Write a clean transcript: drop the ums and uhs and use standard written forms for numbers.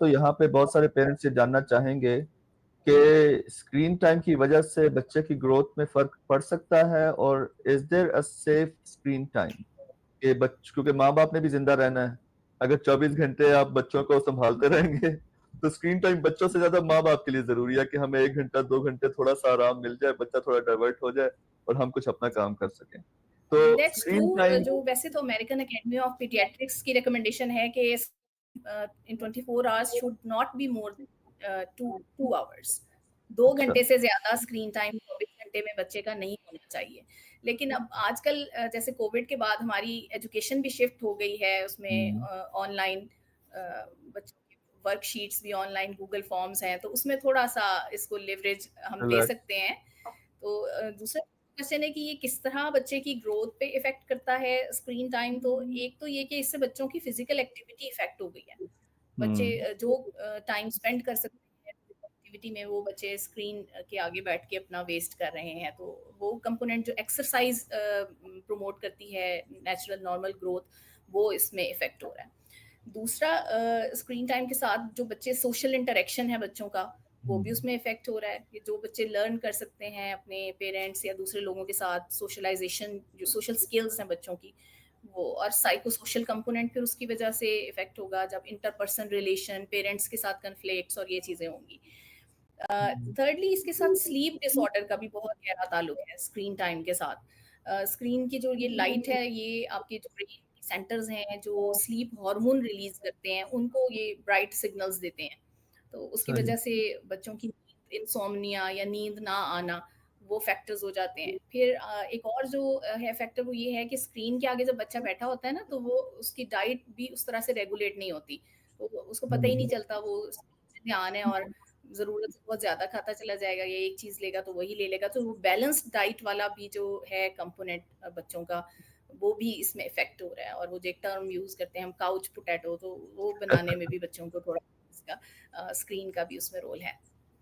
तो यहाँ पे बहुत सारे पेरेंट्स ये जानना चाहेंगे कि स्क्रीन टाइम की वजह से बच्चे की ग्रोथ में फर्क पड़ सकता है, और is there a safe screen time कि क्योंकि माँ बाप ने भी जिंदा रहना है। अगर 24 घंटे आप बच्चों को संभालते रहेंगे तो स्क्रीन टाइम बच्चों से ज्यादा माँ बाप के लिए जरूरी है कि हमें 1 घंटा 2 घंटे थोड़ा सा आराम मिल जाए, बच्चा थोड़ा डाइवर्ट हो जाए और हम कुछ अपना काम कर सकें। तो दैट्स ट्रू। Screen time. जो वैसे तो अमेरिकन एकेडमी ऑफ पीडियाट्रिक्स की रिकमेंडेशन है कि in 24 hours should not be more to 2 hours. दो अच्छा। घंटे से ज्यादा स्क्रीन टाइम 24 घंटे में बच्चे का नहीं होना चाहिए। लेकिन अब आजकल जैसे कोविड के बाद हमारी एजुकेशन भी शिफ्ट हो गई है, उसमें हम्म। ऑनलाइन बच्चों की वर्कशीट्स भी ऑनलाइन, गूगल फॉर्म्स हैं, तो उसमें थोड़ा सा इसको लिवरेज हम ले करेक्ट। सकते हैं। तो दूसरा क्वेश्चन है कि ये किस तरह बच्चे की ग्रोथ पे इफेक्ट करता है स्क्रीन टाइम। तो एक तो ये कि इससे बच्चों की फिजिकल एक्टिविटी इफेक्ट हो गई है। बच्चे हम्म। जो टाइम स्पेंड कर सकते हैं एक्टिविटी में, वो बच्चे स्क्रीन के आगे बैठ के अपना वेस्ट कर रहे हैं। तो वो कंपोनेंट जो एक्सरसाइज प्रमोट करती है, नेचुरल नॉर्मल ग्रोथ, वो इसमें इफेक्ट हो रहा है। दूसरा, स्क्रीन टाइम के साथ जो बच्चे सोशल इंटरेक्शन है बच्चों का, वो भी हम्म। उसमें इफेक्ट हो रहा है। कि जो बच्चे लर्न कर सकते हैं अपने पेरेंट्स या दूसरे लोगों के साथ, सोशलाइजेशन, जो सोशल स्किल्स हैं बच्चों की, वो, और साइको सोशल कंपोनेंट फिर उसकी वजह से इफेक्ट होगा जब इंटरपर्सन रिलेशन, पेरेंट्स के साथ कन्फ्लिक्ट्स और ये चीज़ें होंगी। थर्डली, इसके साथ स्लीप डिसऑर्डर का भी बहुत गहरा ताल्लुक है स्क्रीन टाइम के साथ। स्क्रीन की जो ये लाइट है, ये आपके जो ब्रेन सेंटर्स हैं जो स्लीप हार्मोन रिलीज करते हैं, उनको ये ब्राइट सिग्नल्स देते हैं। तो उसकी सही। वजह से बच्चों की इंसोम्निया या नींद ना आना, वो फैक्टर्स हो जाते हैं। फिर एक और जो है फैक्टर, वो ये है कि स्क्रीन के आगे जब बच्चा बैठा होता है ना, तो वो उसकी डाइट भी उस तरह से रेगुलेट नहीं होती। तो उसको पता ही नहीं हम्म। चलता, वो ध्यान है और ज़रूरत से बहुत ज़्यादा खाता चला जाएगा, या एक चीज़ लेगा तो वही ले लेगा। तो वो बैलेंस्ड डाइट वाला भी जो है कंपोनेंट बच्चों का, वो भी इसमें इफ़ेक्ट हो रहा है। और वो जो एक टर्म यूज़ करते हैं हम, काउच पोटैटो, तो वो बनाने में भी बच्चों को थोड़ा इसका स्क्रीन का भी उसमें रोल है।